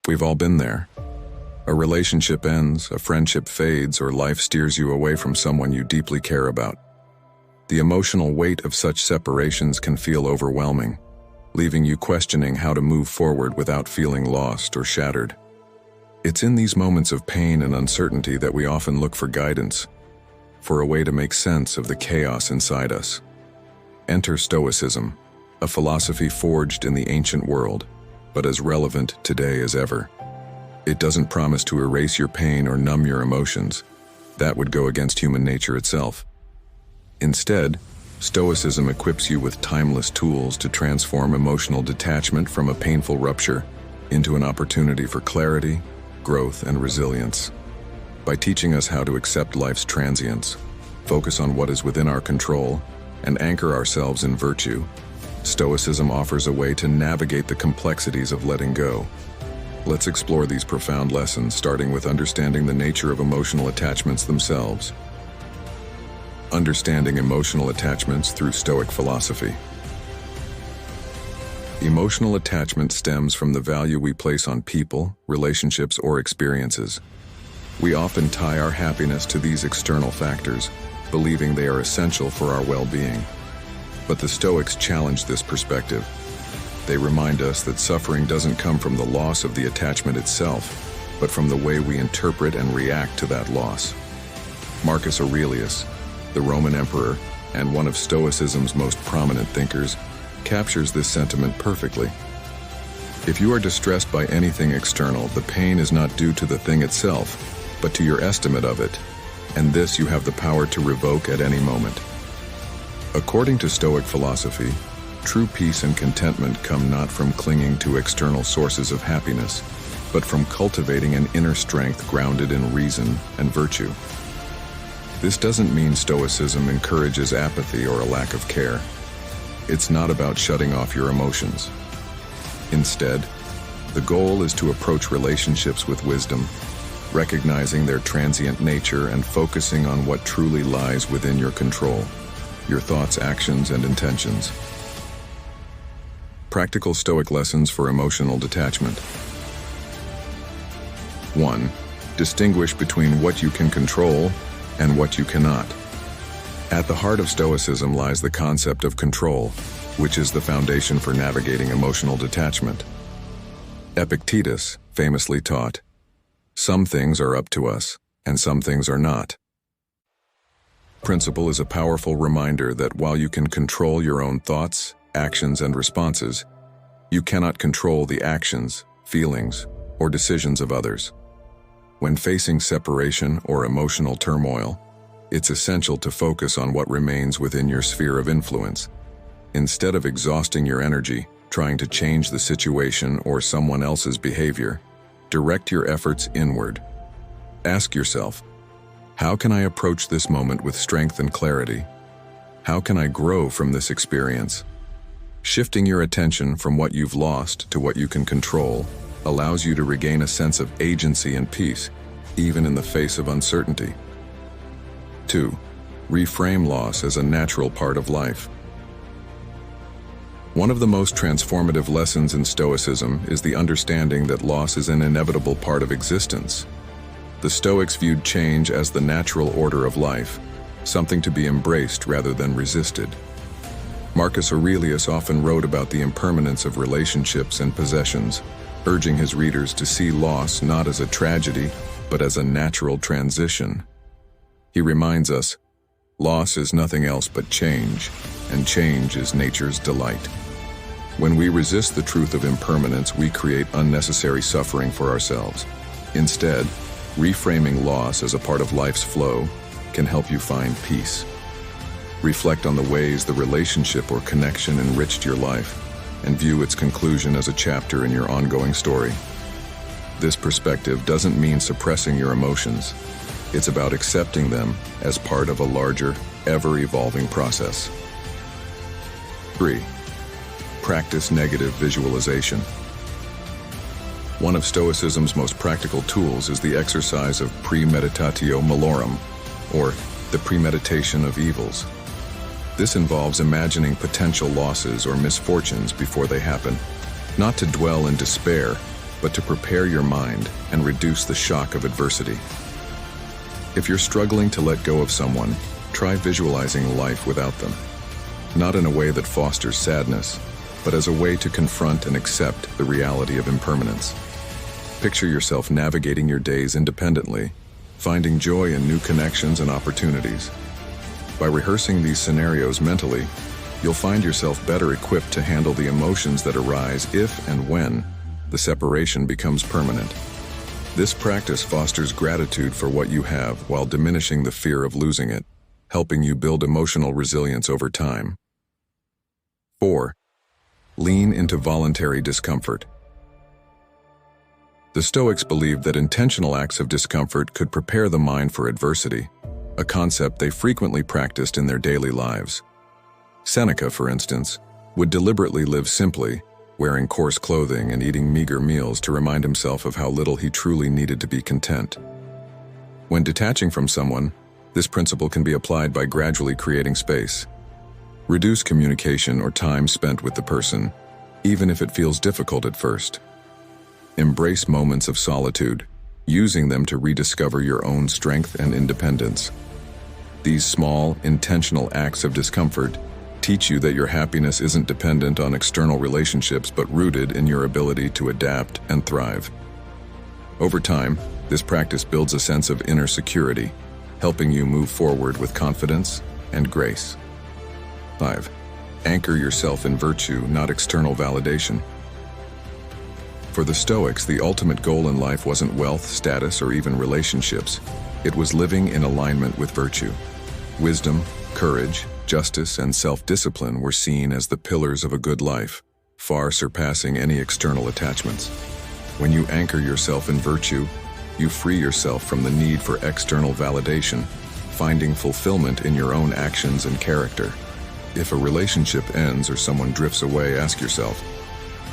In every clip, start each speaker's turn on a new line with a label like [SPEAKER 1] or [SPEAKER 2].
[SPEAKER 1] We've all been there. A relationship ends, a friendship fades, or life steers you away from someone you deeply care about. The emotional weight of such separations can feel overwhelming, leaving you questioning how to move forward without feeling lost or shattered. It's in these moments of pain and uncertainty that we often look for guidance, for a way to make sense of the chaos inside us. Enter Stoicism, a philosophy forged in the ancient world, but as relevant today as ever. It doesn't promise to erase your pain or numb your emotions. That would go against human nature itself. Instead, Stoicism equips you with timeless tools to transform emotional detachment from a painful rupture into an opportunity for clarity, growth, and resilience. By teaching us how to accept life's transience, focus on what is within our control, and anchor ourselves in virtue, Stoicism offers a way to navigate the complexities of letting go. Let's explore these profound lessons, starting with understanding the nature of emotional attachments themselves. Understanding emotional attachments through Stoic philosophy. Emotional attachment stems from the value we place on people, relationships, or experiences. We often tie our happiness to these external factors, believing they are essential for our well-being. But the Stoics challenge this perspective. They remind us that suffering doesn't come from the loss of the attachment itself, but from the way we interpret and react to that loss. Marcus Aurelius, the Roman emperor and one of Stoicism's most prominent thinkers, captures this sentiment perfectly. If you are distressed by anything external, the pain is not due to the thing itself, but to your estimate of it, and this you have the power to revoke at any moment. According to Stoic philosophy, true peace and contentment come not from clinging to external sources of happiness, but from cultivating an inner strength grounded in reason and virtue. This doesn't mean Stoicism encourages apathy or a lack of care. It's not about shutting off your emotions. Instead, the goal is to approach relationships with wisdom, recognizing their transient nature and focusing on what truly lies within your control, your thoughts, actions, and intentions. Practical Stoic lessons for emotional detachment. 1. Distinguish between what you can control and what you cannot. At the heart of Stoicism lies the concept of control, which is the foundation for navigating emotional detachment. Epictetus famously taught, "Some things are up to us, and some things are not." Principle is a powerful reminder that while you can control your own thoughts, actions, and responses, you cannot control the actions, feelings, or decisions of others. When facing separation or emotional turmoil, it's essential to focus on what remains within your sphere of influence. Instead of exhausting your energy trying to change the situation or someone else's behavior, direct your efforts inward. Ask yourself, how can I approach this moment with strength and clarity? How can I grow from this experience? Shifting your attention from what you've lost to what you can control allows you to regain a sense of agency and peace, even in the face of uncertainty. 2. Reframe loss as a natural part of life. One of the most transformative lessons in Stoicism is the understanding that loss is an inevitable part of existence. The Stoics viewed change as the natural order of life, something to be embraced rather than resisted. Marcus Aurelius often wrote about the impermanence of relationships and possessions, urging his readers to see loss not as a tragedy, but as a natural transition. He reminds us, loss is nothing else but change, and change is nature's delight. When we resist the truth of impermanence, we create unnecessary suffering for ourselves. Instead, reframing loss as a part of life's flow can help you find peace. Reflect on the ways the relationship or connection enriched your life, and view its conclusion as a chapter in your ongoing story. This perspective doesn't mean suppressing your emotions. It's about accepting them as part of a larger, ever-evolving process. 3. Practice negative visualization. One of Stoicism's most practical tools is the exercise of premeditatio malorum, or the premeditation of evils. This involves imagining potential losses or misfortunes before they happen, not to dwell in despair, but to prepare your mind and reduce the shock of adversity. If you're struggling to let go of someone, try visualizing life without them. Not in a way that fosters sadness, but as a way to confront and accept the reality of impermanence. Picture yourself navigating your days independently, finding joy in new connections and opportunities. By rehearsing these scenarios mentally, you'll find yourself better equipped to handle the emotions that arise if and when the separation becomes permanent. This practice fosters gratitude for what you have while diminishing the fear of losing it, helping you build emotional resilience over time. 4. Lean into voluntary discomfort. The Stoics believed that intentional acts of discomfort could prepare the mind for adversity, a concept they frequently practiced in their daily lives. Seneca, for instance, would deliberately live simply, wearing coarse clothing and eating meager meals to remind himself of how little he truly needed to be content. When detaching from someone, this principle can be applied by gradually creating space. Reduce communication or time spent with the person, even if it feels difficult at first. Embrace moments of solitude, using them to rediscover your own strength and independence. These small, intentional acts of discomfort teach you that your happiness isn't dependent on external relationships but rooted in your ability to adapt and thrive. Over time, this practice builds a sense of inner security, helping you move forward with confidence and grace. 5. Anchor yourself in virtue, not external validation. For the Stoics, the ultimate goal in life wasn't wealth, status, or even relationships. It was living in alignment with virtue. Wisdom, courage, justice, and self-discipline were seen as the pillars of a good life, far surpassing any external attachments. When you anchor yourself in virtue, you free yourself from the need for external validation, finding fulfillment in your own actions and character. If a relationship ends or someone drifts away, ask yourself,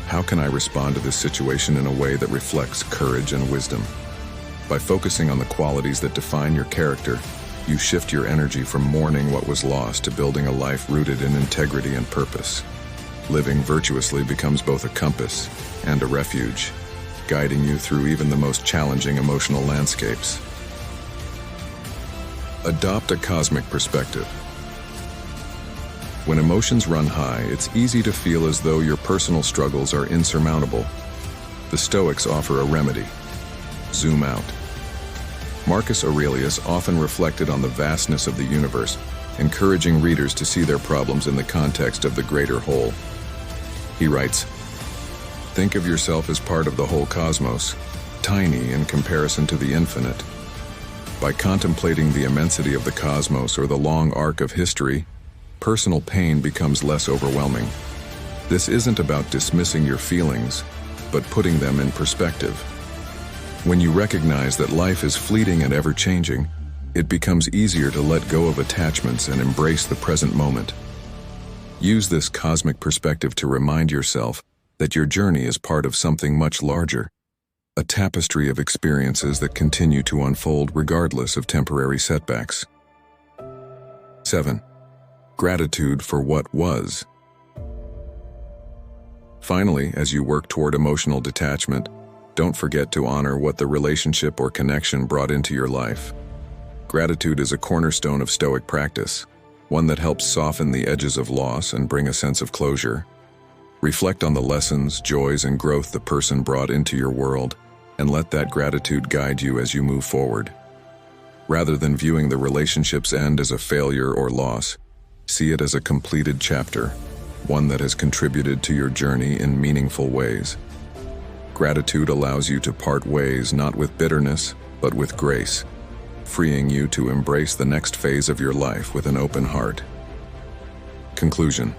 [SPEAKER 1] how can I respond to this situation in a way that reflects courage and wisdom? By focusing on the qualities that define your character, you shift your energy from mourning what was lost to building a life rooted in integrity and purpose. Living virtuously becomes both a compass and a refuge, guiding you through even the most challenging emotional landscapes. Adopt a cosmic perspective. When emotions run high, it's easy to feel as though your personal struggles are insurmountable. The Stoics offer a remedy: zoom out. Marcus Aurelius often reflected on the vastness of the universe, encouraging readers to see their problems in the context of the greater whole. He writes, "Think of yourself as part of the whole cosmos, tiny in comparison to the infinite. By contemplating the immensity of the cosmos or the long arc of history, personal pain becomes less overwhelming. This isn't about dismissing your feelings, but putting them in perspective. When you recognize that life is fleeting and ever-changing, it becomes easier to let go of attachments and embrace the present moment. Use this cosmic perspective to remind yourself that your journey is part of something much larger, a tapestry of experiences that continue to unfold regardless of temporary setbacks." 7. Gratitude for what was. Finally, as you work toward emotional detachment, don't forget to honor what the relationship or connection brought into your life. Gratitude is a cornerstone of Stoic practice, one that helps soften the edges of loss and bring a sense of closure. Reflect on the lessons, joys, and growth the person brought into your world, and let that gratitude guide you as you move forward. Rather than viewing the relationship's end as a failure or loss, see it as a completed chapter, one that has contributed to your journey in meaningful ways. Gratitude allows you to part ways not with bitterness, but with grace, freeing you to embrace the next phase of your life with an open heart. Conclusion: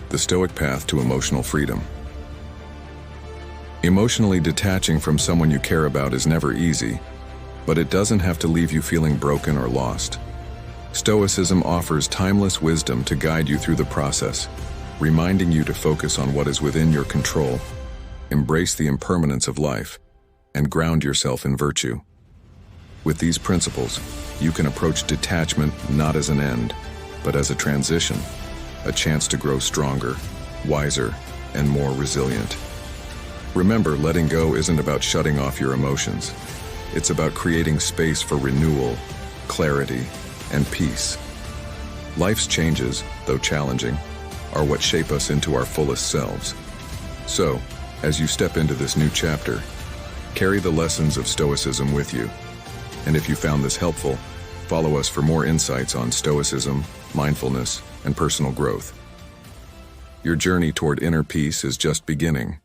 [SPEAKER 1] the Stoic path to emotional freedom. Emotionally detaching from someone you care about is never easy, but it doesn't have to leave you feeling broken or lost. Stoicism offers timeless wisdom to guide you through the process, reminding you to focus on what is within your control, embrace the impermanence of life, and ground yourself in virtue. With these principles, you can approach detachment not as an end, but as a transition, a chance to grow stronger, wiser, and more resilient. Remember, letting go isn't about shutting off your emotions. It's about creating space for renewal, clarity, and peace. Life's changes, though challenging, are what shape us into our fullest selves. So, as you step into this new chapter, carry the lessons of Stoicism with you. And if you found this helpful, follow us for more insights on Stoicism, mindfulness, and personal growth. Your journey toward inner peace is just beginning.